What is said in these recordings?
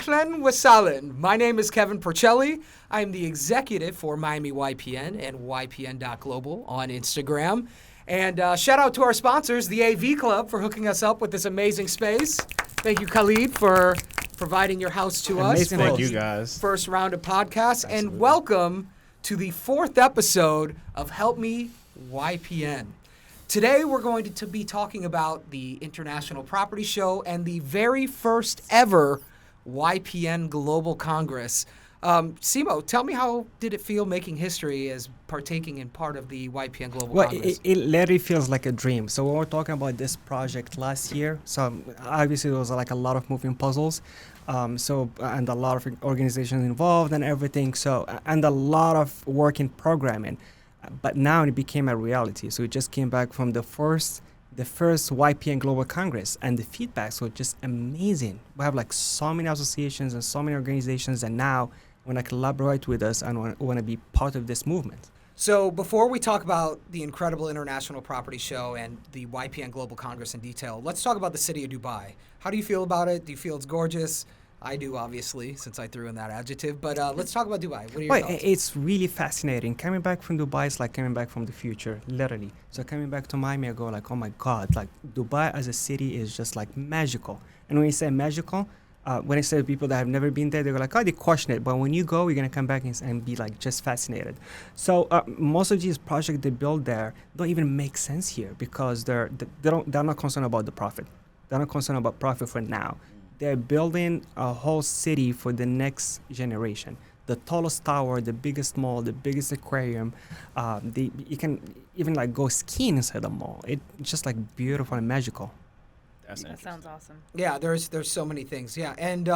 Ahlan wa sahlan. My name is Kevin Puricelli. I'm the executive for Miami YPN and YPN.Global on Instagram. And shout out to our sponsors, the AV Club, for hooking us up with this amazing space. Thank you, Khalid, for providing your house to us. Amazing. Thank you, guys. First round of podcasts. Absolutely. And welcome to the 4th episode of Help Me YPN. Today we're going to be talking about the International Property Show and the very first ever YPN Global Congress. Simo, tell me, how did it feel making history as partaking in part of the YPN Global Congress? It literally feels like a dream. So when we were talking about this project last year, so obviously there was like a lot of moving puzzles, and a lot of organizations involved and everything. And a lot of work in programming, but now it became a reality. So we just came back from the first YPN Global Congress, and the feedbacks were just amazing. We have like so many associations and so many organizations, and now want to collaborate with us and want to be part of this movement. So before we talk about the incredible International Property Show and the YPN Global Congress in detail, let's talk about the city of Dubai. How do you feel about it? Do you feel it's gorgeous? I do, obviously, since I threw in that adjective. But let's talk about Dubai. What are your thoughts? It's really fascinating. Coming back from Dubai is like coming back from the future, literally. So coming back to Miami, I go like, oh my God, like Dubai as a city is just like magical. And when you say magical, when I say to people that have never been there, they go like, oh, they question it. But when you go, you're going to come back and be like just fascinated. So most of these projects they build there don't even make sense here because they're not concerned about the profit. They're not concerned about profit for now. They're building a whole city for the next generation. The tallest tower, the biggest mall, the biggest aquarium. You can even like go skiing inside the mall. It's just like beautiful and magical. That sounds awesome. Yeah, there's so many things. Yeah, and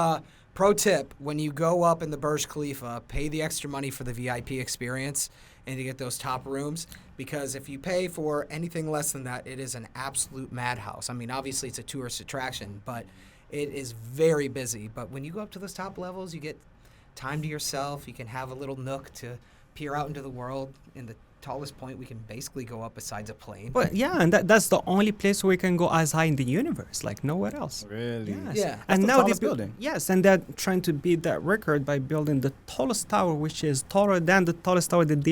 pro tip: when you go up in the Burj Khalifa, pay the extra money for the VIP experience and to get those top rooms. Because if you pay for anything less than that, it is an absolute madhouse. I mean, obviously it's a tourist attraction, but it is very busy. But when you go up to those top levels, you get time to yourself. You can have a little nook to peer out into the world. In the tallest point we can basically go up besides a plane. But yeah, and that's the only place where we can go as high in the universe, like nowhere else. Really? Yes. Yeah. That's And the now tallest building. Yes, and they're trying to beat that record by building the tallest tower, which is taller than the tallest tower that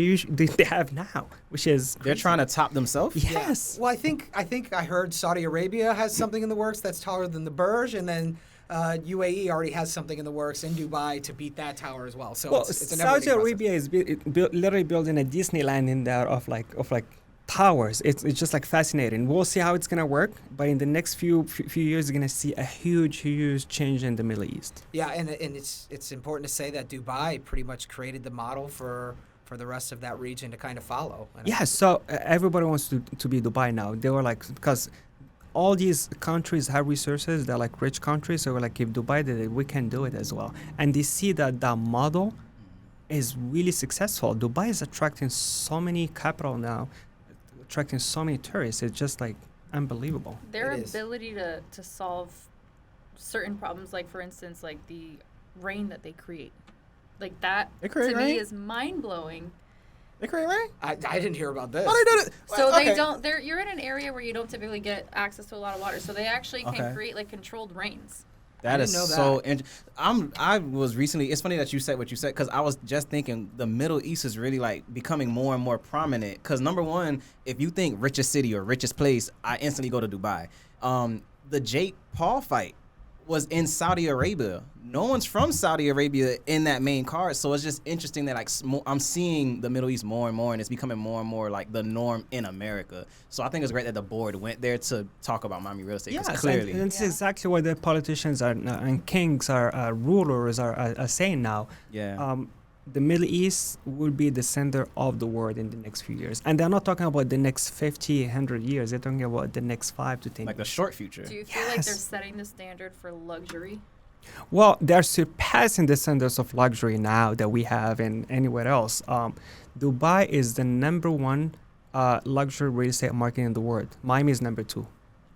they have now, which is They're trying to top themselves? yes. Well, I think I heard Saudi Arabia has something in the works that's taller than the Burj, and then UAE already has something in the works in Dubai to beat that tower as well. So it's a Saudi never-ending Arabia is literally building a Disneyland in there of like towers. It's just like fascinating. We'll see how it's gonna work, but in the next few years, you're gonna see a huge change in the Middle East. Yeah, and it's important to say that Dubai pretty much created the model for the rest of that region to kind of follow. And Yeah, so everybody wants to be Dubai now. They were like, because all these countries have resources, they're like rich countries, so we're like, if Dubai did it, we can do it as well. And they see that model is really successful. Dubai is attracting so many capital now, attracting so many tourists. It's just like unbelievable. Their It is. ability to solve certain problems, like for instance, like the rain that they create, like that They create to rain? me is mind blowing. They create rain? I didn't hear about this. Oh, they did it. So Okay. they don't. You're in an area where you don't typically get access to a lot of water, so they actually can Okay. create like controlled rains. That I is didn't know so that. interesting. I was recently. It's funny that you said what you said because I was just thinking the Middle East is really like becoming more and more prominent. Because number one, if you think richest city or richest place, I instantly go to Dubai. The Jake Paul fight was in Saudi Arabia. No one's from Saudi Arabia in that main card, so it's just interesting that like I'm seeing the Middle East more and more, and it's becoming more and more like the norm in America. So I think it's great that the board went there to talk about Miami real estate. 'Cause Yes, clearly, and it's Yeah. exactly what the politicians are and kings are rulers are saying now. yeah. The Middle East will be the center of the world in the next few years. And they're not talking about the next 50, 100 years. They're talking about the next 5 to 10 like the years. short future. Do you feel like they're Yes. setting the standard for luxury? Well, they're surpassing the standards of luxury now that we have in anywhere else. Dubai is the number one luxury real estate market in the world. Miami is number 2.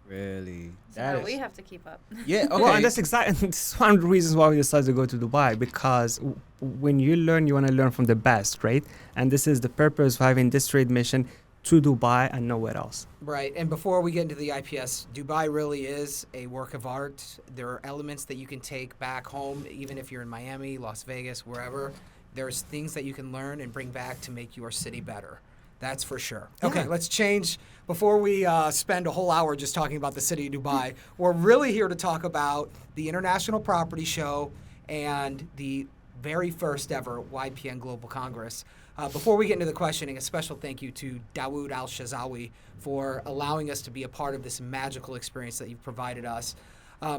Really? So now we have to keep up. Yeah, okay. Well, and that's exactly this is one of the reasons why we decided to go to Dubai, because when you learn, you want to learn from the best, right? And this is the purpose of having this trade mission. to Dubai and nowhere else. Right. And before we get into the IPS, Dubai really is a work of art. There are elements that you can take back home, even if you're in Miami, Las Vegas, wherever. There's things that you can learn and bring back to make your city better. That's for sure. Okay, let's change. Before we spend a whole hour just talking about the city of Dubai, we're really here to talk about the International Property Show and the very first ever YPN Global Congress. Before we get into the questioning, a special thank you to Dawood Al-Shazawi for allowing us to be a part of this magical experience that you've provided us.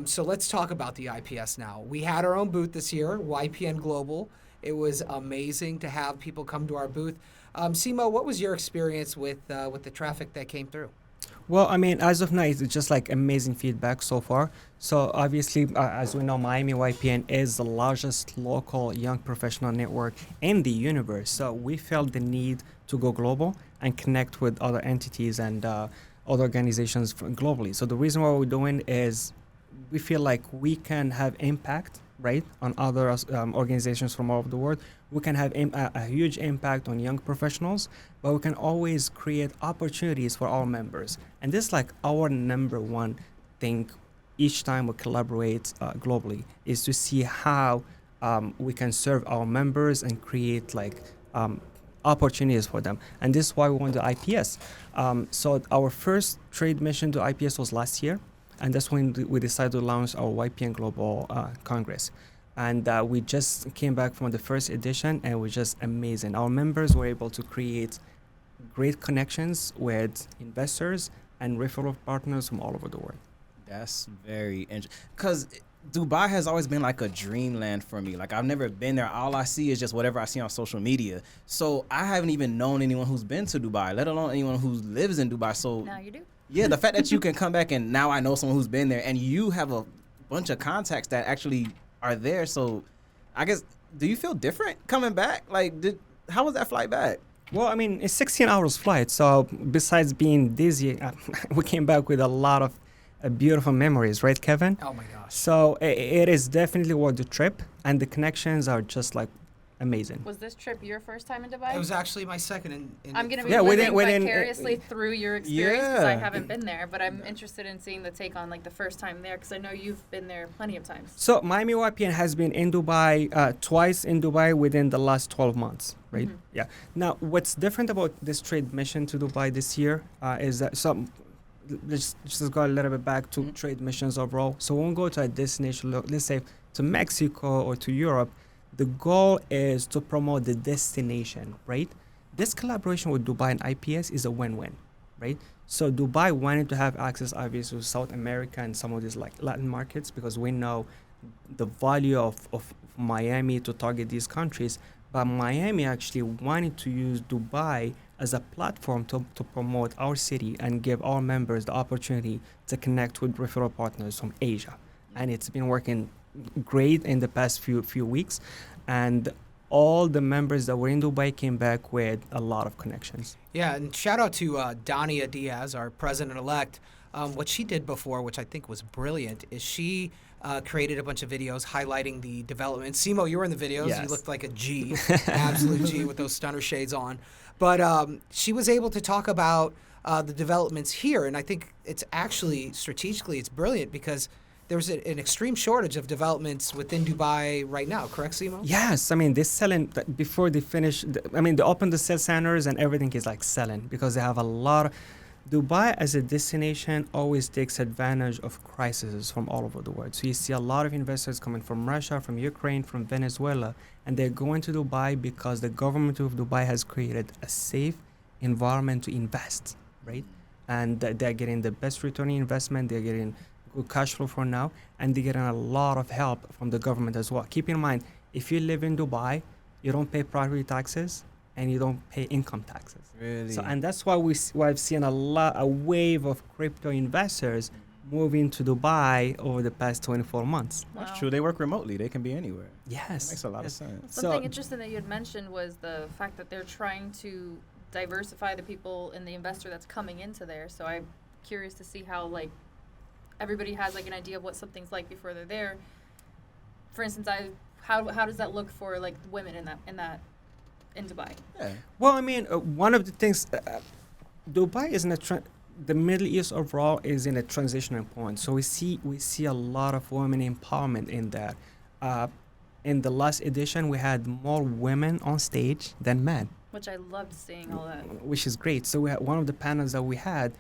So let's talk about the IPS now. We had our own booth this year, YPN Global. It was amazing to have people come to our booth. Simo, what was your experience with the traffic that came through? Well, I mean, as of now, it's just like amazing feedback so far. So obviously, as we know, Miami YPN is the largest local young professional network in the universe. So we felt the need to go global and connect with other entities and other organizations globally. So the reason why we're doing is we feel like we can have impact, right, on other organizations from all over the world. We can have a huge impact on young professionals, but we can always create opportunities for our members. And this is like our number one thing each time we collaborate globally, is to see how we can serve our members and create like opportunities for them. And this is why we want the IPS. So our first trade mission to IPS was last year. And that's when we decided to launch our YPN Global Congress. And we just came back from the first edition, and it was just amazing. Our members were able to create great connections with investors and referral partners from all over the world. That's very interesting. Because Dubai has always been like a dreamland for me. Like, I've never been there. All I see is just whatever I see on social media. So I haven't even known anyone who's been to Dubai, let alone anyone who lives in Dubai. So Now you do. yeah, the fact that you can come back and now I know someone who's been there, and you have a bunch of contacts that actually are there. So I guess, do you feel different coming back? Like, how was that flight back? Well, I mean, it's 16 hours flight. So besides being dizzy, we came back with a lot of beautiful memories, right, Kevin? Oh my gosh. So it is definitely worth the trip, and the connections are just like amazing. Was this trip your first time in Dubai? It was actually my second in I'm going to be Yeah, living within- vicariously through your experience because I Yeah. haven't been there, but I'm interested in seeing the take on like the first time there because I know you've been there plenty of times. So Miami YPN has been in Dubai twice in Dubai within the last 12 months, right? Mhm. Yeah. Now, what's different about this trade mission to Dubai this year is that let's just go a little bit back to trade missions overall. So when we go to a destination, let's say to Mexico or to Europe, the goal is to promote the destination, right? This collaboration with Dubai and IPS is a win-win, right? So Dubai wanted to have access, obviously, to South America and some of these like Latin markets because we know the value of Miami to target these countries. But Miami actually wanted to use Dubai as a platform to promote our city and give our members the opportunity to connect with referral partners from Asia. And it's been working great in the past few weeks. And all the members that were in Dubai came back with a lot of connections. Yeah, and shout out to Dania Diaz, our president-elect. What she did before, which I think was brilliant, is she created a bunch of videos highlighting the development. Simo, you were in the videos. Yes. You looked like a G, an absolute G with those stunner shades on. But she was able to talk about the developments here, and I think it's actually, strategically, it's brilliant because there's an extreme shortage of developments within Dubai right now, correct, Simo? Yes, I mean, they're selling, before they finish, they open the sales centers and everything is like selling because they have a lot of, Dubai as a destination always takes advantage of crises from all over the world. So you see a lot of investors coming from Russia, from Ukraine, from Venezuela, and they're going to Dubai because the government of Dubai has created a safe environment to invest, right? And they're getting the best returning investment, they're getting good cash flow for now, and they're getting a lot of help from the government as well. Keep in mind, if you live in Dubai, you don't pay property taxes and you don't pay income taxes. Really? So, and that's why I've seen a wave of crypto investors moving to Dubai over the past 24 months. That's Wow. true. They work remotely. They can be anywhere. Yes. That makes a lot of Yes. sense. Something interesting that you had mentioned was the fact that they're trying to diversify the people and the investor that's coming into there. So I'm curious to see how like everybody has like an idea of what something's like before they're there. For instance, how does that look for like women in Dubai? Yeah. Well, one of the things, Dubai is in the Middle East overall is in a transitional point. So we see a lot of women empowerment in that. In the last edition, we had more women on stage than men, Which I loved seeing all that. which is great. So we had, one of the panels that we had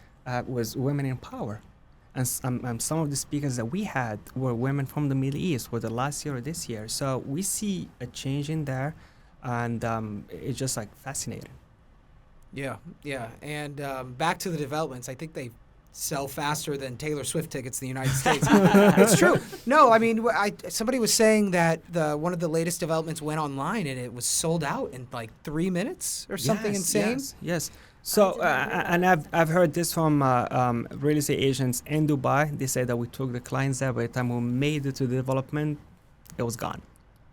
was women in power, and some of the speakers that we had were women from the Middle East, whether last year or this year. So we see a change in there, and it's just like fascinating. Yeah, yeah. And back to the developments, I think they sell faster than Taylor Swift tickets in the United States. It's true. No, I mean, somebody was saying that one of the latest developments went online and it was sold out in like 3 minutes or something insane. Yes. So, and I've heard this from real estate agents in Dubai. They say that we took the clients there. By the time we made it to the development, it was gone.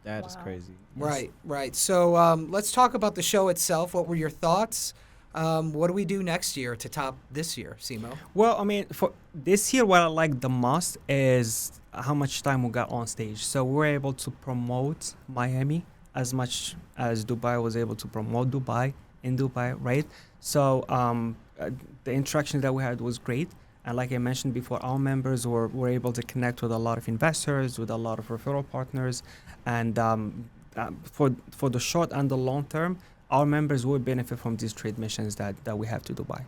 That is Wow. crazy. Right, right. So let's talk about the show itself. What were your thoughts? What do we do next year to top this year, Simo? Well, I mean, for this year, what I like the most is how much time we got on stage. So we were able to promote Miami as much as Dubai was able to promote Dubai in Dubai, right? So the interaction that we had was great. And like I mentioned before, our members were able to connect with a lot of investors, with a lot of referral partners. And for the short and the long term, our members will benefit from these trade missions that we have to Dubai,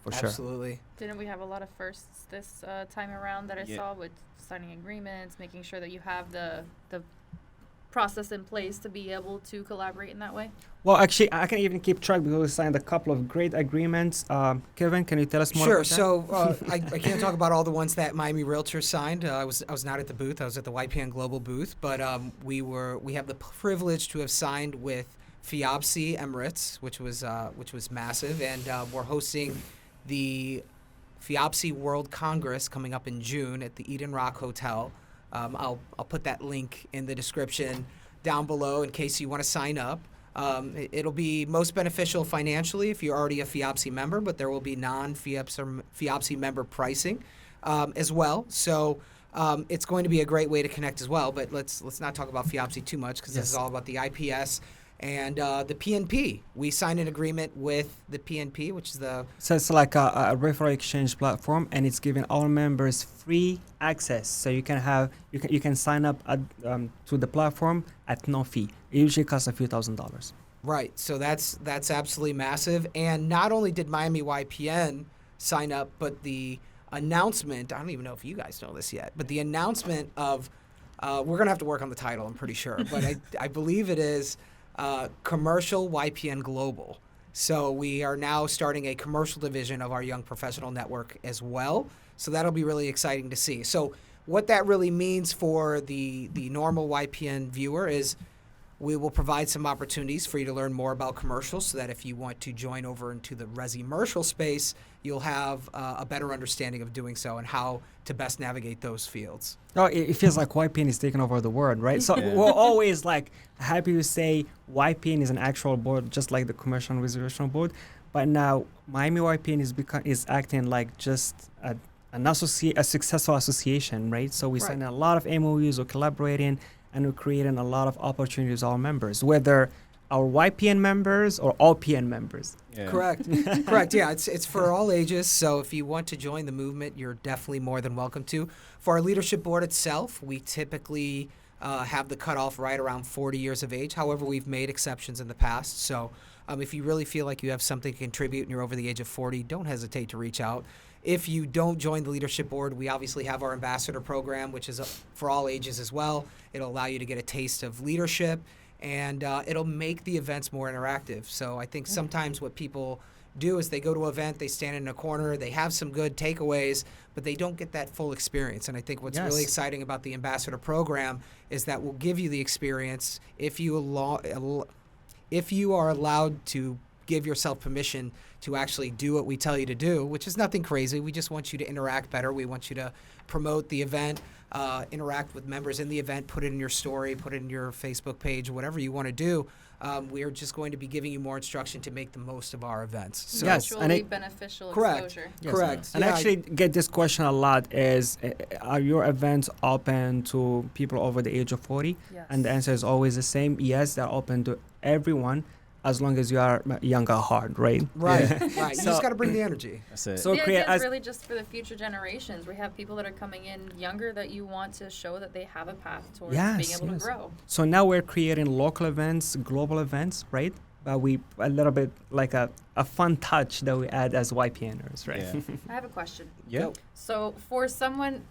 for sure. Absolutely. Didn't we have a lot of firsts this time around that I Yeah. saw with signing agreements, making sure that you have the process in place to be able to collaborate in that way? Well, actually, I can even keep track because we signed a couple of great agreements. Kevin, can you tell us more Sure. about that? So I can't talk about all the ones that Miami Realtors signed. I was not at the booth. I was at the YPN Global booth, but we have the privilege to have signed with FIABC Emirates, which was massive, and we're hosting the FIABC World Congress coming up in June at the Eden Rock Hotel. I'll put that link in the description down below in case you want to sign up. It'll be most beneficial financially if you're already a FIABC member, but there will be non-FIABC member pricing as well. So it's going to be a great way to connect as well. But let's not talk about FIABC too much because this is all about the IPS and the PNP. We signed an agreement with the PNP, which is the So it's like a referral exchange platform, and it's giving all members free access. So you can sign up to the platform at no fee. It usually costs a few $1,000s. right. So that's absolutely massive. And not only did Miami YPN sign up, but the announcement, I don't even know if you guys know this yet, but the announcement of, we're going to have to work on the title, I'm pretty sure, but I believe it is Commercial YPN Global. So we are now starting a commercial division of our Young Professional Network as well. So that'll be really exciting to see. So what that really means for the normal YPN viewer is we will provide some opportunities for you to learn more about commercials so that if you want to join over into the resi-mercial space, you'll have a better understanding of doing so and how to best navigate those fields. Oh, it feels like YPN is taking over the world, right? So Yeah. we're always like happy to say YPN is an actual board, just like the Commercial and Reservation Board. But now Miami YPN is acting like just a successful association, right? So we Right. sign a lot of MOUs, we're collaborating, and we're creating a lot of opportunities for our members, whether our YPN members or all PN members. Yeah. Correct. Correct. Yeah, it's for all ages. So if you want to join the movement, you're definitely more than welcome to. For our leadership board itself, we typically have the cutoff right around 40 years of age. However, we've made exceptions in the past. So if you really feel like you have something to contribute and you're over the age of 40, don't hesitate to reach out. If you don't join the leadership board, we obviously have our ambassador program, which is for all ages as well. It'll allow you to get a taste of leadership, and it'll make the events more interactive. So I think sometimes what people do is they go to an event, they stand in a corner, they have some good takeaways, but they don't get that full experience. And I think what's really Yes. exciting about the ambassador program is that we'll give you the experience if you are allowed to give yourself permission to actually do what we tell you to do, which is nothing crazy. We just want you to interact better. We want you to promote the event, interact with members in the event, put it in your story, put it in your Facebook page, whatever you want to do. We are just going to be giving you more instruction to make the most of our events. So, Yes, and Mutually it- beneficial Correct. exposure. Yes. Correct. And I Yeah, actually get this question a lot is, are your events open to people over the age of 40? Yes. And the answer is always the same. Yes, they're open to everyone. as long as you are young at heart, right? Right, right. You So- just got to bring the energy. That's it. So the create idea is as really just for the future generations. We have people that are coming in younger that you want to show that they have a path towards being Yes, able yes. to grow. So now we're creating local events, global events, right? But we a little bit like a fun touch that we add as YPNers, right? Yeah. I have a question. Yeah. So for someone,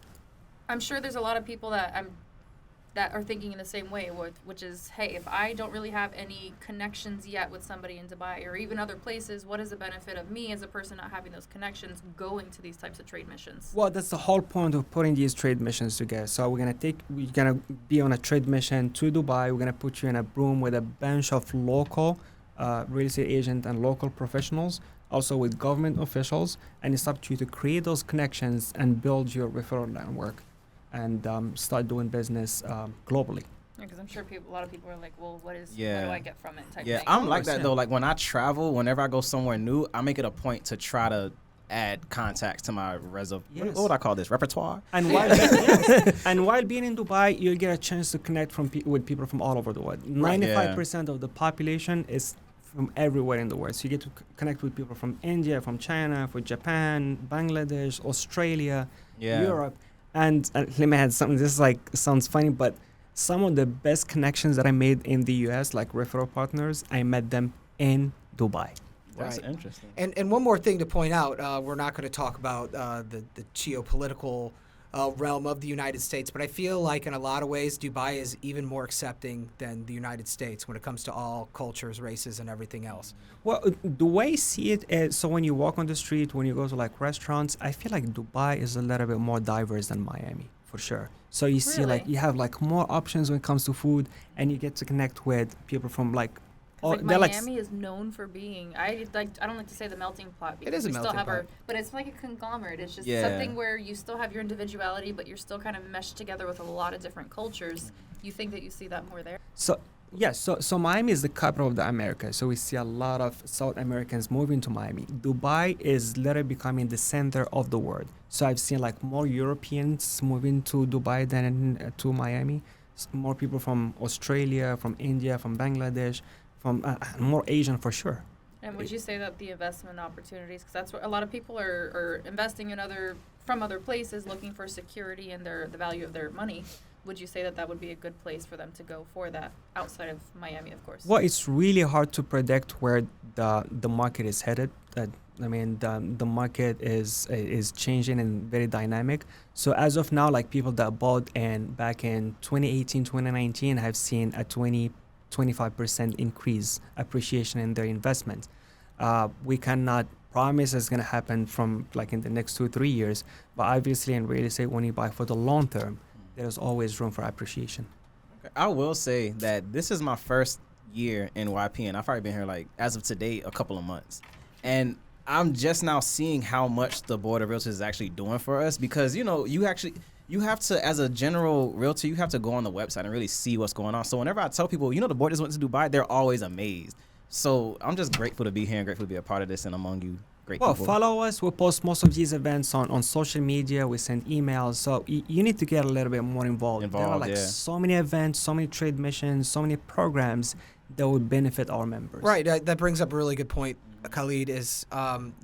I'm sure there's a lot of people that are thinking in the same way, which is, hey, if I don't really have any connections yet with somebody in Dubai or even other places, what is the benefit of me as a person not having those connections going to these types of trade missions? Well, that's the whole point of putting these trade missions together. So we're gonna be on a trade mission to Dubai. We're gonna put you in a room with a bunch of local real estate agents and local professionals, also with government officials, and it's up to you to create those connections and build your referral network, and start doing business globally. Because I'm sure a lot of people are like, well, what do Yeah. I get from it? Type Yeah, thing. I'm like course, that yeah. though. Like when I travel, whenever I go somewhere new, I make it a point to try to add contacts to my Yes. what would I call this? Repertoire? And while yes, and while being in Dubai, you'll get a chance to connect with people from all over the world. 95% of the population is from everywhere in the world. So you get to connect with people from India, from China, from Japan, Bangladesh, Australia, Yeah. Europe. And let me add something. This is like sounds funny, but some of the best connections that I made in the US, like referral partners, I met them in Dubai. That's Right. interesting. And one more thing to point out, we're not going to talk about the geopolitical realm of the United States, but I feel like in a lot of ways Dubai is even more accepting than the United States when it comes to all cultures, races, and everything else. Well, the way I see it is, so when you walk on the street, when you go to like restaurants, I feel like Dubai is a little bit more diverse than Miami, for sure. So you see like Really? you have like more options when it comes to food, and you get to connect with people from like, Like they're like Miami is known for being, I don't like to say the melting pot because is a we still melting have our, pot. but it's like a conglomerate. It's just Yeah. something where you still have your individuality, but you're still kind of meshed together with a lot of different cultures. You think that you see that more there? So yes, so Miami is the capital of the America. So we see a lot of South Americans moving to Miami. Dubai is literally becoming the center of the world. So I've seen like more Europeans moving to Dubai than to Miami. More people from Australia, from India, from Bangladesh, from more Asian for sure. And would you say that the investment opportunities, because that's what a lot of people are investing in from other places, looking for security and the value of their money. Would you say that that would be a good place for them to go for that outside of Miami, of course? Well, it's really hard to predict where the market is headed. I mean, the market is changing and very dynamic. So as of now, like people that bought back in 2018, 2019 have seen a 25% increase appreciation in their investment. We cannot promise it's going to happen from like in the next 2-3 years, but obviously in real estate, when you buy for the long term, there's always room for appreciation. I will say that this is my first year in YPN. I've probably been here like as of today a couple of months, and I'm just now seeing how much the Board of Realtors is actually doing for us, because you have to, as a general realtor, you have to go on the website and really see what's going on. So whenever I tell people, the board just went to Dubai, they're always amazed. So I'm just grateful to be here and grateful to be a part of this and among you great Well, people. follow us. We post most of these events on social media. We send emails. So you need to get a little bit more involved. There are like yeah. so many events, so many trade missions, so many programs that would benefit our members. Right. That brings up a really good point, Khalid, is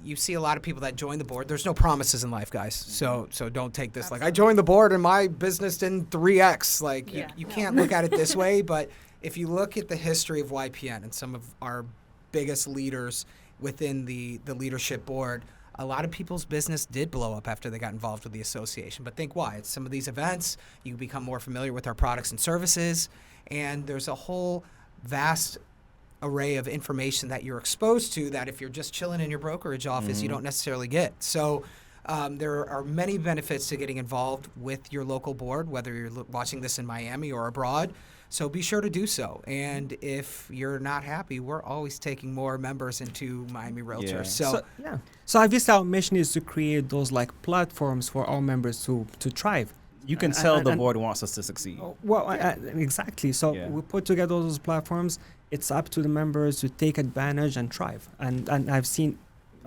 you see a lot of people that join the board. There's no promises in life, guys. So don't take this like, I joined the board and my business didn't 3X. Like, Yeah, you no. can't look at it this way. But if you look at the history of YPN and some of our biggest leaders within the leadership board, a lot of people's business did blow up after they got involved with the association. But think why? It's some of these events, you become more familiar with our products and services, and there's a whole vast array of information that you're exposed to that if you're just chilling in your brokerage office, you don't necessarily get. So there are many benefits to getting involved with your local board, whether you're watching this in Miami or abroad. So be sure to do so. And if you're not happy, we're always taking more members into Miami Realtors. Yeah. So yeah. So obviously our mission is to create those like platforms for our members to thrive. You can tell the and- board wants us to succeed. Well, exactly. So Yeah. we put together those platforms. It's up to the members to take advantage and thrive. And I've seen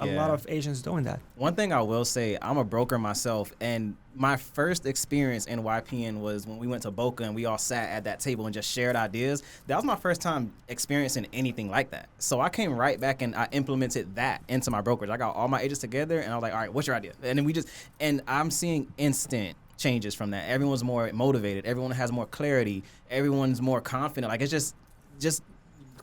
A lot of Asians doing that. One thing I will say, I'm a broker myself, and my first experience in YPN was when we went to Boca and we all sat at that table and just shared ideas. That was my first time experiencing anything like that. So I came right back and I implemented that into my brokerage. I got all my agents together and I was like, all right, what's your idea? And then and I'm seeing instant changes from that. Everyone's more motivated. Everyone has more clarity. Everyone's more confident. Like, it's just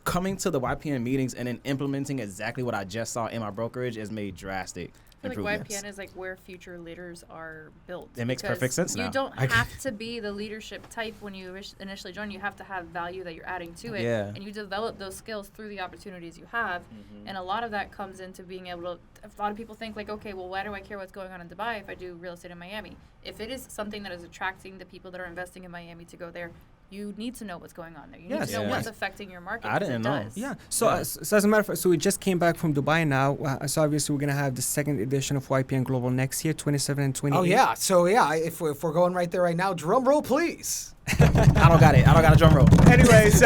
coming to the YPN meetings and then implementing exactly what I just saw in my brokerage has made drastic I feel improvements. like YPN is like where future leaders are built. It makes perfect sense now. You don't have to be the leadership type when you initially join. You have to have value that you're adding to it. Yeah. And you develop those skills through the opportunities you have. And a lot of that comes into being able to, a lot of people think like, okay, well, why do I care what's going on in Dubai if I do real estate in Miami? If it is something that is attracting the people that are investing in Miami to go there, you need to know what's going on there. You need to know what's affecting your market. I didn't know. Yeah. So, so as a matter of fact, so we just came back from Dubai now. So obviously we're gonna have the second edition of YPN Global next year, 27 and 28. Oh yeah. So yeah, if we're going right there right now, drum roll, please. I don't got it. I don't got a drum roll. Anyways,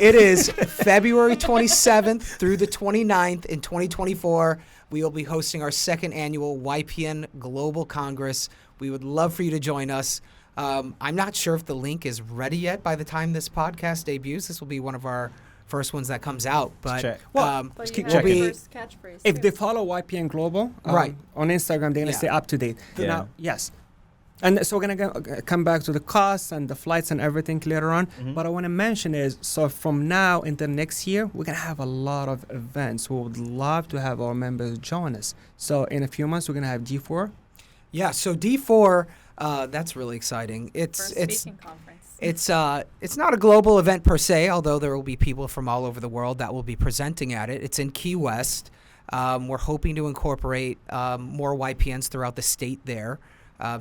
it is February 27th through the 29th in 2024. We will be hosting our second annual YPN Global Congress. We would love for you to join us. I'm not sure if the link is ready yet by the time this podcast debuts. This will be one of our first ones that comes out. But check. But keep you have checking. your first catchphrase If too. they follow YPN Global Right. on Instagram, they're gonna stay up to date. Yeah. Now, yes. And so we're gonna come back to the costs and the flights and everything later on. But I want to mention is, so from now until next year, we're gonna have a lot of events. We would love to have our members join us. So in a few months, we're gonna have D4. yeah, so D4, that's really exciting. First speaking conference. It's not a global event per se, although there will be people from all over the world that will be presenting at it. It's in Key West. We're hoping to incorporate more YPNs throughout the state there.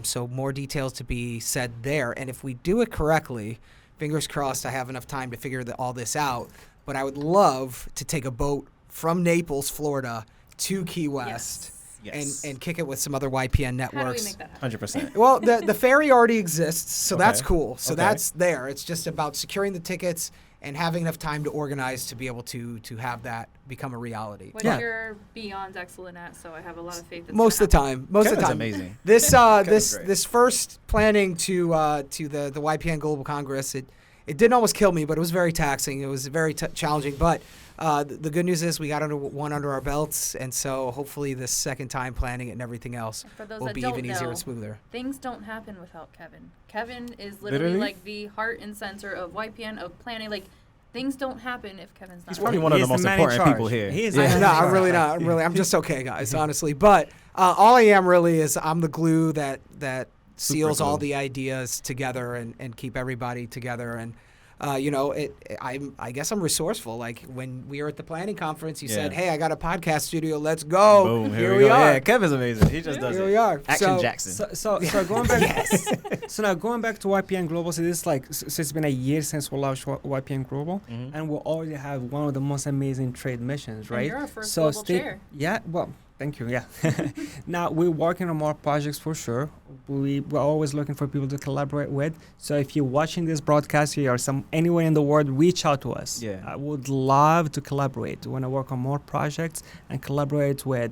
So more details to be said there. And if we do it correctly, fingers crossed I have enough time to figure all this out, but I would love to take a boat from Naples, Florida to Key West. Yes. And kick it with some other YPN networks. How do we make that happen? 100%. Well, the ferry already exists, so that's Okay. cool. So Okay. that's there. It's just about securing the tickets and having enough time to organize to be able to have that become a reality. Which Yeah. you're beyond excellent at, so I have a lot of faith. That's Most of the gonna time. Most of the Kevin's time. amazing. This Kevin's great. this first planning to the YPN Global Congress, it didn't almost kill me, but it was very taxing. It was very challenging. But the good news is we got one under our belts, and so hopefully this second time planning it and everything else For those will that be don't even easier know, and smoother. Things don't happen without Kevin. Kevin is literally Literally? like the heart and center of YPN, of planning. Like, things don't happen if Kevin's not He's around. probably one of the He's most man in important charge. people here. He is No, the man in I'm charge. really not. I'm just okay, guys, honestly. But all I am really is I'm the glue that seals all glue. the ideas together and keep everybody together. And I guess I'm resourceful. Like when we were at the planning conference, you said, Yeah. "Hey, I got a podcast studio. Let's go." Boom, Here we we go. are. Yeah, Kevin's amazing. He just does Here it. we are. Action So- Jackson. So going back. So now going back to YPN Global. So this is like, so it's been a year since we launched YPN Global, and we already have one of the most amazing trade missions, right? And you're our first so global chair. Yeah. Well, thank you. Yeah. Now we're working on more projects for sure. We're always looking for people to collaborate with. So if you're watching this broadcast here or anywhere in the world, reach out to us. Yeah. I would love to collaborate. We want to work on more projects and collaborate with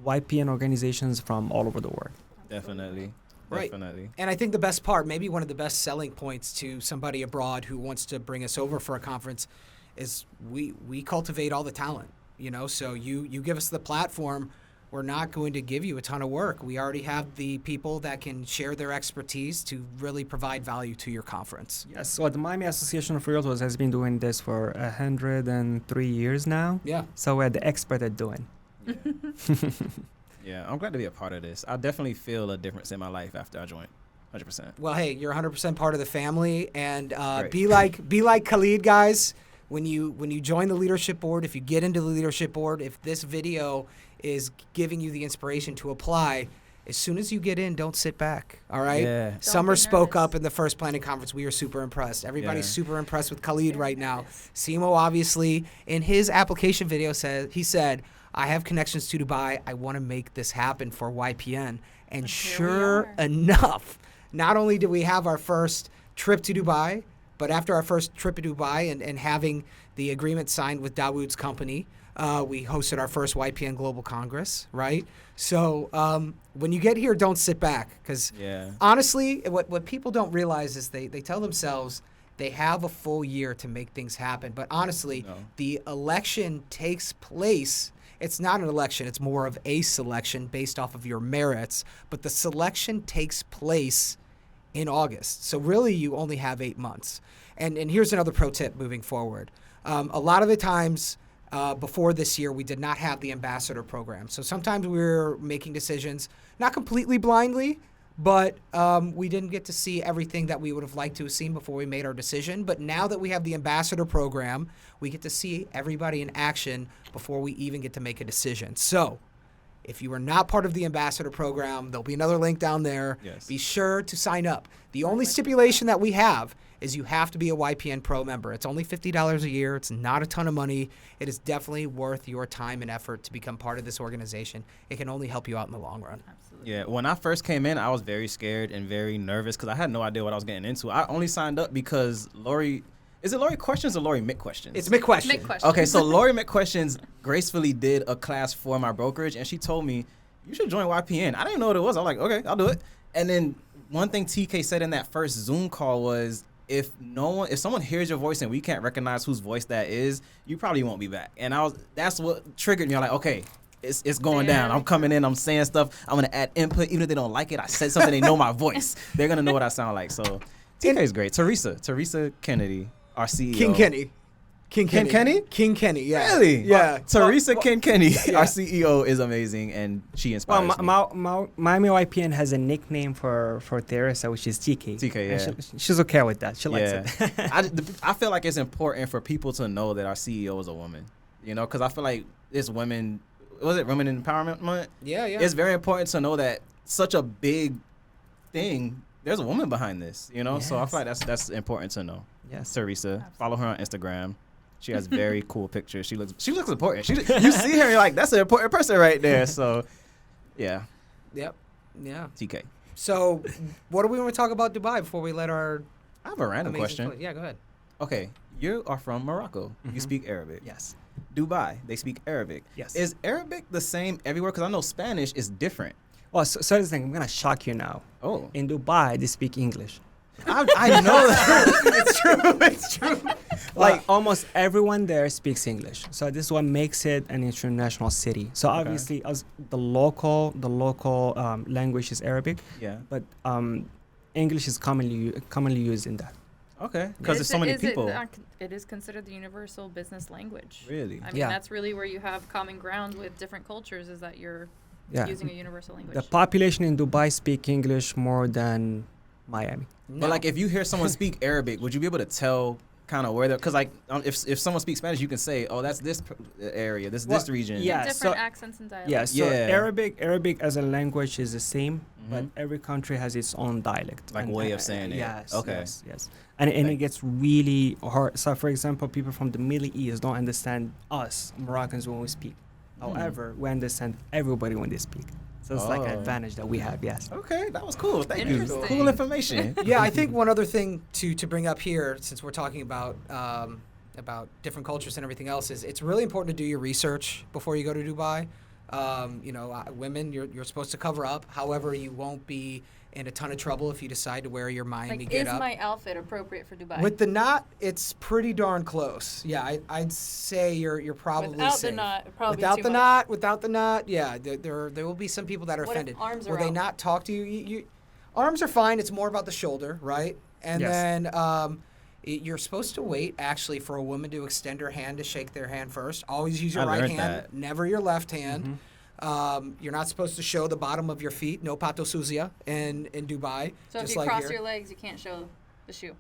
YPN organizations from all over the world. Definitely. Right. Definitely. And I think the best part, maybe one of the best selling points to somebody abroad who wants to bring us over for a conference, is we cultivate all the talent. So you give us the platform. We're not going to give you a ton of work. We already have the people that can share their expertise to really provide value to your conference. Yes, so the Miami Association of Realtors has been doing this for 103 years now. Yeah. So we're the expert at doing. Yeah, I'm glad to be a part of this. I definitely feel a difference in my life after I joined. 100%. Well, hey, you're 100% part of the family, and Great. be like Khalid, guys. When you join the leadership board, if you get into the leadership board, if this video is giving you the inspiration to apply, as soon as you get in, don't sit back. All right. Yeah. Don't Sommer be spoke nervous. up in the first planning conference. We are super impressed. Everybody's Yeah. super impressed with Khalid Very right now. nervous. Simo obviously in his application video said, I have connections to Dubai. I want to make this happen for YPN. And here we sure are. enough, not only did we have our first trip to Dubai, But after our first trip to Dubai and having the agreement signed with Dawood's company, we hosted our first YPN Global Congress, right? So when you get here, don't sit back. Because honestly, what people don't realize is they tell themselves they have a full year to make things happen. But honestly, the election takes place. It's not an election. It's more of a selection based off of your merits. But the selection takes place in August. So really, you only have 8 months. And here's another pro tip moving forward. A lot of the times before this year, we did not have the ambassador program. So sometimes we were making decisions, not completely blindly, but we didn't get to see everything that we would have liked to have seen before we made our decision. But now that we have the ambassador program, we get to see everybody in action before we even get to make a decision. So if you are not part of the ambassador program, there'll be another link down there. Yes. Be sure to sign up. The only stipulation that we have is you have to be a YPN Pro member. It's only $50 a year. It's not a ton of money. It is definitely worth your time and effort to become part of this organization. It can only help you out in the long run. Absolutely. Yeah, when I first came in, I was very scared and very nervous because I had no idea what I was getting into. I only signed up because Lori... Is it Lori Questions or Lori Mick Questions? It's Mick Questions. Mick Questions. Okay, so Lori Mick Questions gracefully did a class for my brokerage, and she told me, you should join YPN. I didn't know what it was. I was like, okay, I'll do it. And then one thing TK said in that first Zoom call was, if someone hears your voice and we can't recognize whose voice that is, you probably won't be back. And that's what triggered me. I'm like, okay, it's going down. I'm coming in, I'm saying stuff. I'm gonna add input, even if they don't like it. I said something, they know my voice. They're gonna know what I sound like. So TK is great. Teresa Kennedy, our CEO. King Kenny, yeah. Really? Yeah. Teresa Kenny, our CEO, is amazing, and she inspires me. Miami YPN has a nickname for Teresa, which is TK. TK, yeah. And she's okay with that. She likes it. I feel like it's important for people to know that our CEO is a woman, because I feel like it's women. Was it Women Empowerment Month? Yeah. It's very important to know that such a big thing, there's a woman behind this, Yes. So I feel like that's important to know. Yes. Teresa, Absolutely. follow her on Instagram. She has very cool pictures. She looks important. You see her, you're like, that's an important person right there. So, yeah. Yep. Yeah. TK. So, what do we want to talk about Dubai before we let our I have a random amazing question. place- Yeah, go ahead. Okay, you are from Morocco. You Mhm. speak Arabic. Yes. Dubai, they speak Arabic. Yes. Is Arabic the same everywhere? Because I know Spanish is different. Oh, so this thing, I'm gonna shock you now. Oh, In Dubai, they speak English. I know that. It's true. Like almost everyone there speaks English. So this is what makes it an international city. So obviously, as the local language is Arabic, Yeah. but English is commonly used in that. Okay. Because there's so many people. It is considered the universal business language. Really? I mean, Yeah. that's really where you have common ground with different cultures, is that you're Yeah. using a universal language. The population in Dubai speak English more than Miami. But like, if you hear someone speak Arabic, would you be able to tell kind of where they're? Because like, if someone speaks Spanish, you can say, oh, that's this area, this region. yeah. different so- accents and dialects. Yeah, so Yeah. Arabic as a language is the same, but Mhm. every country has its own dialect. Like way of saying it. Yes. Okay. Yes. And Okay. it gets really hard. So, for example, people from the Middle East don't understand us Moroccans when we speak. However, we understand everybody when they speak. So it's like an Oh. advantage that we have. Yes. Okay, that was cool. Thank you. Interesting. Cool information. Yeah, I think one other thing to bring up here, since we're talking about different cultures and everything else, is it's really important to do your research before you go to Dubai. Women, you're supposed to cover up. However, you won't be in a ton of trouble if you decide to wear your Miami Like, get is up. my outfit appropriate for Dubai? With the knot, it's pretty darn close. Yeah, I'd say you're probably Without safe. the knot, it'd probably Without be the too knot, without the knot, yeah, there will be some people that are What if offended. arms are Will they out? not talk to you? You? Arms are fine. It's more about the shoulder, right? And Yes. then you're supposed to wait actually for a woman to extend her hand to shake their hand first. Always use your I right learned hand, that. never your left hand. You're not supposed to show the bottom of your feet. No pato sucia in Dubai. So if just you like cross here. your legs, you can't show the shoe.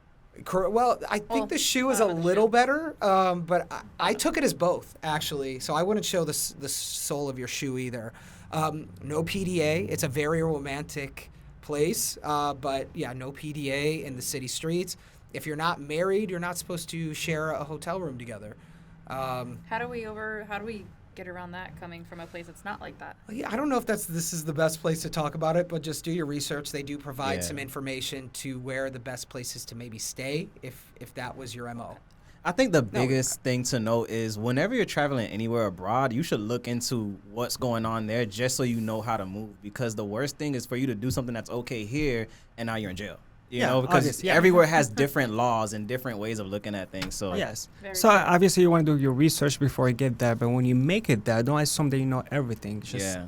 Well, I think Well, the shoe is I a don't know the little shoe. better, but I took it as both, actually. So I wouldn't show the sole of your shoe either. No PDA. It's a very romantic place, but yeah, no PDA in the city streets. If you're not married, you're not supposed to share a hotel room together. How do we get around that coming from a place that's not like that? Well, yeah, I don't know if this is the best place to talk about it, but just do your research. They do provide Yeah. some information to where the best places to maybe stay if that was your MO. I think the biggest thing to note is whenever you're traveling anywhere abroad, you should look into what's going on there just so you know how to move. Because the worst thing is for you to do something that's okay here and now you're in jail. You know, because obviously, yeah. everywhere has different laws and different ways of looking at things. So Yes. Very So true. obviously you want to do your research before you get there, but when you make it there, don't assume that you know everything. Just yeah.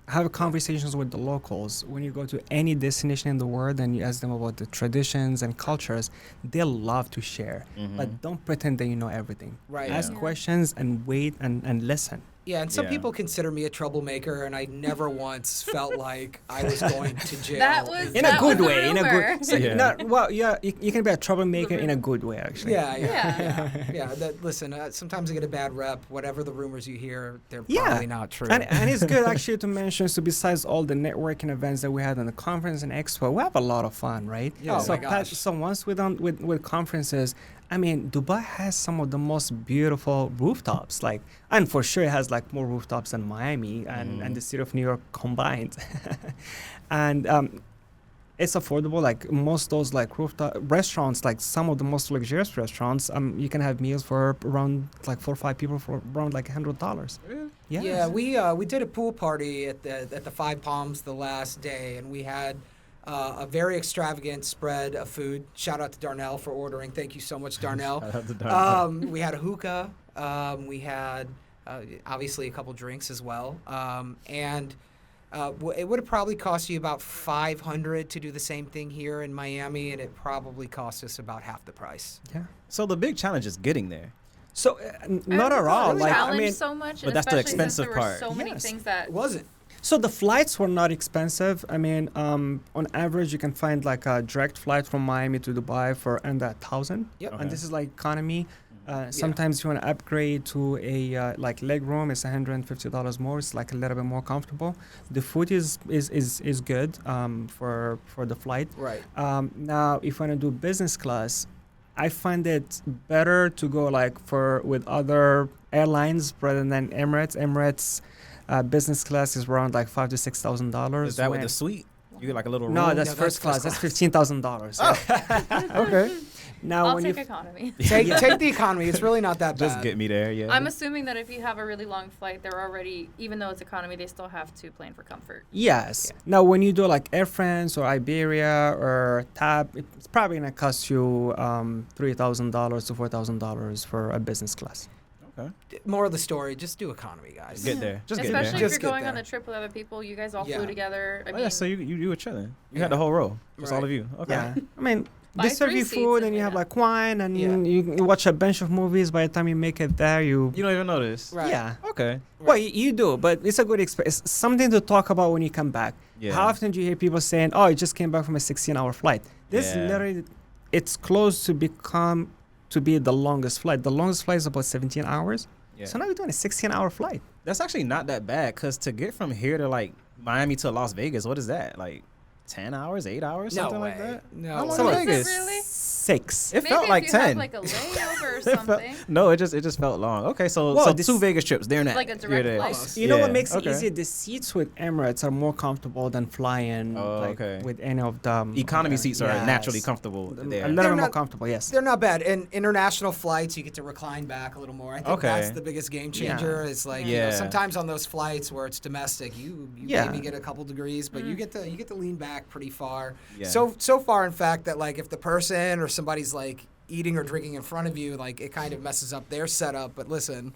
have conversations with the locals. When you go to any destination in the world and you ask them about the traditions and cultures, they'll love to share. But don't pretend that you know everything. Right. Ask Yeah. questions and wait and listen. Yeah, and some Yeah. people consider me a troublemaker, and I never once felt like I was going to jail. That was In a that good was way. In a rumor. good. So Yeah. not, well, yeah, you can be a troublemaker in a good way, actually. Yeah. Listen, sometimes I get a bad rep. Whatever the rumors you hear, they're probably not true. And it's good actually to mention. So besides all the networking events that we had on the conference and expo, we have a lot of fun, right? Yeah. Oh So my gosh. so once we're done with conferences, I mean, Dubai has some of the most beautiful rooftops. Like, and for sure it has like more rooftops than Miami and the city of New York combined. And it's affordable. Like most of those like rooftop restaurants, like some of the most luxurious restaurants, you can have meals for around like 4 or 5 people for around like $100. Really? Yeah. Yeah, we did a pool party at the Five Palms the last day, and we had a very extravagant spread of food. Shout out to Darnell for ordering. Thank you so much, Darnell. Shout out to Darnell. We had a hookah. We had obviously a couple drinks as well, and it would have probably cost you about $500 to do the same thing here in Miami, and it probably cost us about half the price. Yeah. So the big challenge is getting there. So not at all. Really Like I challenged mean, so much, but and that's the especially since expensive there part. were so many Yes. things that It wasn't. so the flights were not expensive. I mean, on average, you can find like a direct flight from Miami to Dubai for under 1,000. Yep. Okay. And this is like economy. Sometimes you want to upgrade to a like leg room. It's $150 more. It's like a little bit more comfortable. The food is good for the flight. Right. Now, if you want to do business class, I find it better to go like with other airlines rather than Emirates. Emirates business class is around like $5,000 to $6,000. Is that with the suite? You get like a little room? No, that's No, first that's class. That's first $15,000. Okay. Now, I'll when take you economy. Take the economy. It's really not that bad. Just get me there, yeah. I'm assuming that if you have a really long flight, they're already, even though it's economy, they still have to plan for comfort. Yes. Now, when you do like Air France or Iberia or TAP, it's probably gonna cost you $3,000 to $4,000 for a business class. Okay. More of the story, just do economy, guys. Get there. Just get Especially there. if Just you're get going on there. the trip with other people, you guys all Yeah. flew together. I Oh, mean, yeah, so you were chilling. You Yeah. had the whole row. Just all Right. of you. Okay. Yeah. I mean, Buy they serve 3 you seats food and and you have yeah. like wine and Yeah. you watch a bunch of movies. By the time you make it there, You don't even notice. Right. Yeah. Okay. Well, you do, but it's a good experience. It's something to talk about when you come back. Yeah. How often do you hear people saying, "Oh, I just came back from a 16-hour flight"? This Yeah. literally, it's close to be the longest flight. The longest flight is about 17 hours. Yeah. So now you're doing a 16-hour flight. That's actually not that bad because to get from here to like Miami to Las Vegas, what is that? Like 10 hours, 8 hours, No something way. like that? No How long way. to Is it Vegas? really? 6. It maybe felt if like you 10. have like a layover or It felt- something. no, it just felt long. Okay, so Well, so this- 2 Vegas trips. They're not. Like a direct flight. You know Yeah, what makes okay. it easier? The seats with Emirates are more comfortable than flying Oh, like, okay. with any of them. Economy seats are Yes. naturally comfortable A there. little They're bit more not- comfortable, yes. They're not bad. And international flights, you get to recline back a little more. I think Okay. that's the biggest game changer. It's like you know, Yeah. sometimes on those flights where it's domestic, you Yeah. maybe get a couple degrees, but you get to lean back pretty far. Yeah. So far, in fact, that like if the person or somebody's like eating or drinking in front of you, like it kind of messes up their setup. But listen,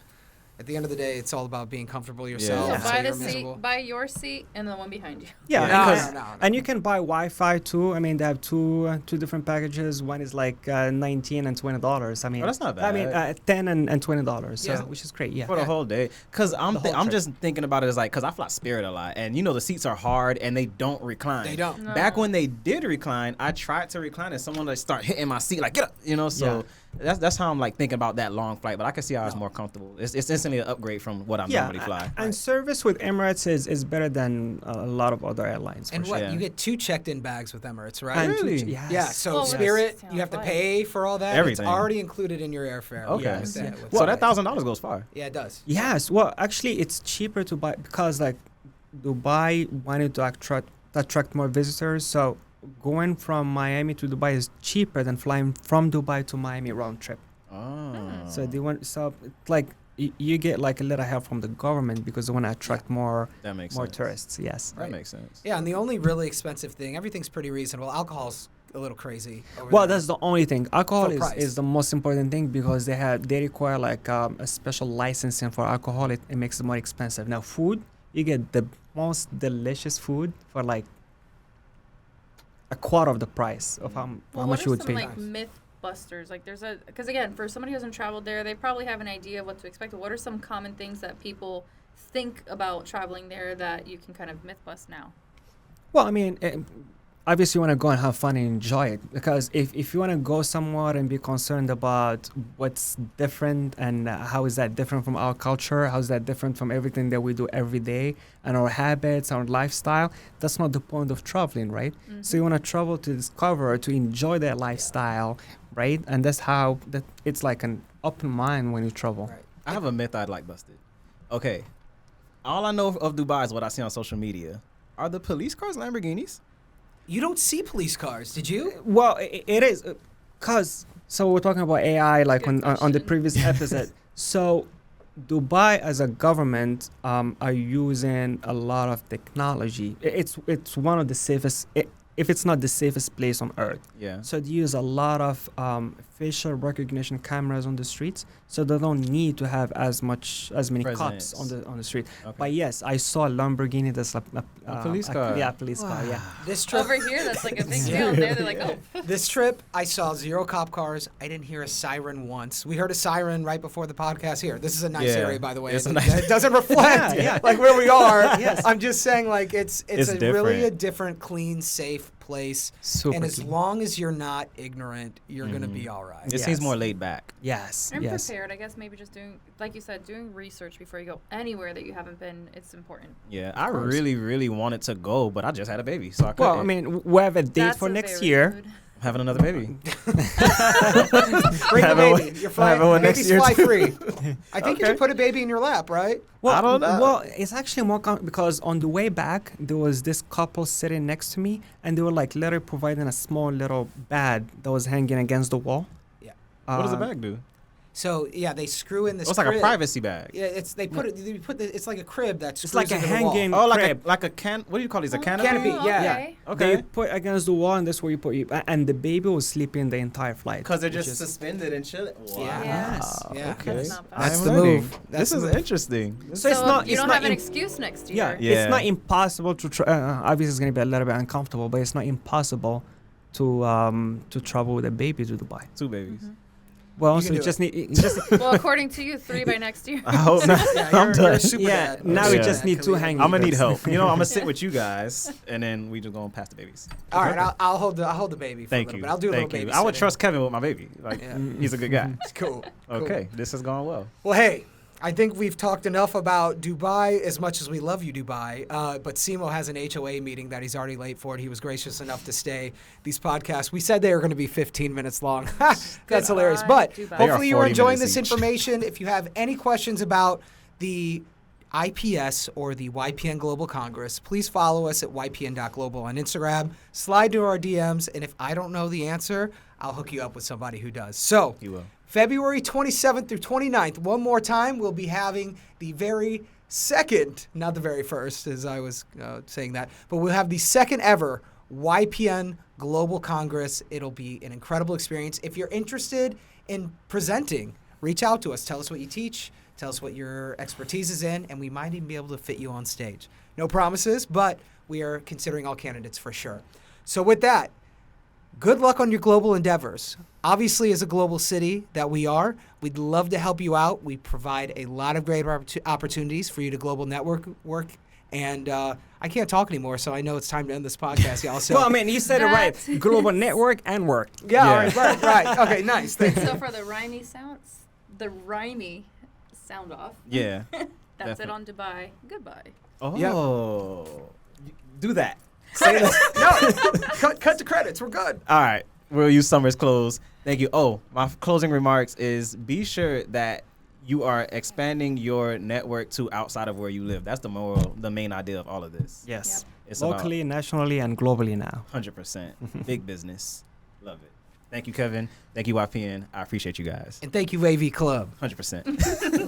at the end of the day, it's all about being comfortable yourself. Yeah. so Buy you're the miserable. seat, buy your seat, and the one behind you. Yeah, Yeah. because- No. and you can buy Wi-Fi too. I mean, they have two different packages. One is like $19 and $20. I mean, Oh, that's not I mean, bad. $10 and $20. So, Yeah. which is great. Yeah. For the whole day, cause I'm The whole I'm trip. just thinking about it as like, cause I fly Spirit a lot, and you know the seats are hard and they don't recline. They don't. No. Back when they did recline, I tried to recline and someone like start hitting my seat like get up, you know. So that's how I'm like thinking about that long flight. But I can see how it's more comfortable. It's instantly an upgrade from what I normally fly. And service with Emirates is better than a lot of other airlines. And for what sure. you get 2 checked-in bags with Emirates, right? And Really? yes. Yeah, so Well, Spirit, yes. you have to Flight. pay for all that. Everything. It's already included in your airfare. Okay. with Yeah. with So that flights. $1,000 goes far. Yeah, it does. Yes. Well, actually, it's cheaper to buy because like Dubai wanted to attract more visitors. So going from Miami to Dubai is cheaper than flying from Dubai to Miami round trip. Oh. So they want like you get like a little help from the government because they want to attract more That makes more sense. tourists. Yes. That makes sense. Yeah, and the only really expensive thing, everything's pretty reasonable. Alcohol's a little crazy. Over Well, there. that's the only thing. Alcohol For price. is the most important thing because they require like a special licensing for alcohol. It makes it more expensive. Now, food, you get the most delicious food for like a quarter of the price of how Well, much you what would are some pay. like myth busters? Like there's because again, for somebody who hasn't traveled there, they probably have an idea of what to expect. But what are some common things that people think about traveling there that you can kind of myth bust now? Well, I mean, obviously you want to go and have fun and enjoy it because if you want to go somewhere and be concerned about what's different and how is that different from our culture, how is that different from everything that we do every day and our habits, our lifestyle, that's not the point of traveling, right? Mm-hmm. So you want to travel to discover, to enjoy that lifestyle, right? And that's how it's like an open mind when you travel. Right. I have a myth I'd like busted. Okay. All I know of Dubai is what I see on social media. Are the police cars Lamborghinis? You don't see police cars, did you? Well, it is because so we're talking about AI like Good on the question. previous episode. So Dubai as a government are using a lot of technology. It's one of the safest, if it's not the safest place on earth. Yeah. So they use a lot of facial recognition cameras on the streets, so they don't need to have as many cops Presence. on the street. Okay. But yes, I saw a Lamborghini that's a police car. Yeah, police car. Yeah. This trip, Over here, that's like a big deal. And there, they're like, oh, this trip, I saw 0 cop cars. I didn't hear a siren once. We heard a siren right before the podcast here. This is a nice Yeah, area, by the way. it's a It, nice- it doesn't reflect Yeah. like where we are. Yes. I'm just saying like it's It's a really a different. different, clean, safe place. Super and as clean. long as you're not ignorant, you're gonna be all right. It seems Yes. more laid back. Yes. I'm yes. prepared. I guess maybe just doing, like you said, doing research before you go anywhere that you haven't been. It's important. Yeah, I course. really, really wanted to go, but I just had a baby, so I couldn't. Well, I mean, we have a date That's for a next very year. good- I'm having another baby. Bring the Have one- baby. You're have flying. one next Baby's year, fly too. free. I think you Okay. should put a baby in your lap, right? Well, I don't know. Well, it's actually more because on the way back there was this couple sitting next to me, and they were like literally providing a small little bag that was hanging against the wall. Yeah. What does the Uh, bag do? So yeah, they screw in this. Oh, it's like a crib. privacy bag. Yeah, they put it. It's like a crib that's. It's like a hanging Oh, crib. like a can. What do you call these? A canopy? Canopy, yeah. Okay. They Okay. put against the wall, and that's where you put you. And the baby was sleeping the entire flight. Because they're which just is- suspended and chilling. Wow. Yes. Yeah. Okay. That's not bad. That's I'm the learning. move. That's This the is move. interesting. So it's not. you it's don't not have an im- excuse next year. Yeah, Yeah. it's not impossible to. Obviously, it's gonna be a little bit uncomfortable, but it's not impossible to travel with a baby to Dubai. 2 babies. Well, You so can you do just it. need. Just, Well, according to you, 3 by next year. I hope not. Yeah, I'm you're done. a super Yeah, dad. now we Super just dad, need 2 Khalid. hanging. I'm gonna need Because- help. You know, I'm gonna sit with you guys, and then we just gonna pass the babies. All right, I'll hold the baby for Thank a little you. bit. I'll do a Thank little you. baby. I would trust Kevin with my baby. Like Yeah. he's a good guy. It's cool. Okay, this has gone well. Well, hey, I think we've talked enough about Dubai as much as we love you, Dubai. But Simo has an HOA meeting that he's already late for. He was gracious enough to stay. These podcasts, we said they were going to be 15 minutes long. That's hilarious. But Dubai. They are hopefully you were 40 enjoying minutes this each. information. If you have any questions about the IPS or the YPN Global Congress, please follow us at YPN.global on Instagram. Slide to our DMs, and if I don't know the answer, I'll hook you up with somebody who does. So, You will. February 27th through 29th, one more time, we'll be having the very second, not the very first, as I was saying that, but we'll have the second ever YPN Global Congress. It'll be an incredible experience. If you're interested in presenting, reach out to us. Tell us what you teach. Tell us what your expertise is in, and we might even be able to fit you on stage. No promises, but we are considering all candidates for sure. So with that, good luck on your global endeavors. Obviously, as a global city that we are, we'd love to help you out. We provide a lot of great opportunities for you to global network work And I can't talk anymore, so I know it's time to end this podcast, y'all. So Well, I mean, you said it right. Global network and work. yeah, Yeah. all right. Okay, nice. Thank you. So for the rhymey sound off. Yeah. That's it Definitely. on Dubai. Goodbye. Oh. Do that. Say that. No, cut the credits. We're good. All right. We'll use Summer's close. Thank you. Oh, my closing remarks is be sure that you are expanding your network to outside of where you live. That's the main idea of all of this. Yes. It's Locally, nationally, and globally now. 100%. Big business. Love it. Thank you, Kevin. Thank you, YPN. I appreciate you guys. And thank you, AV Club. 100%.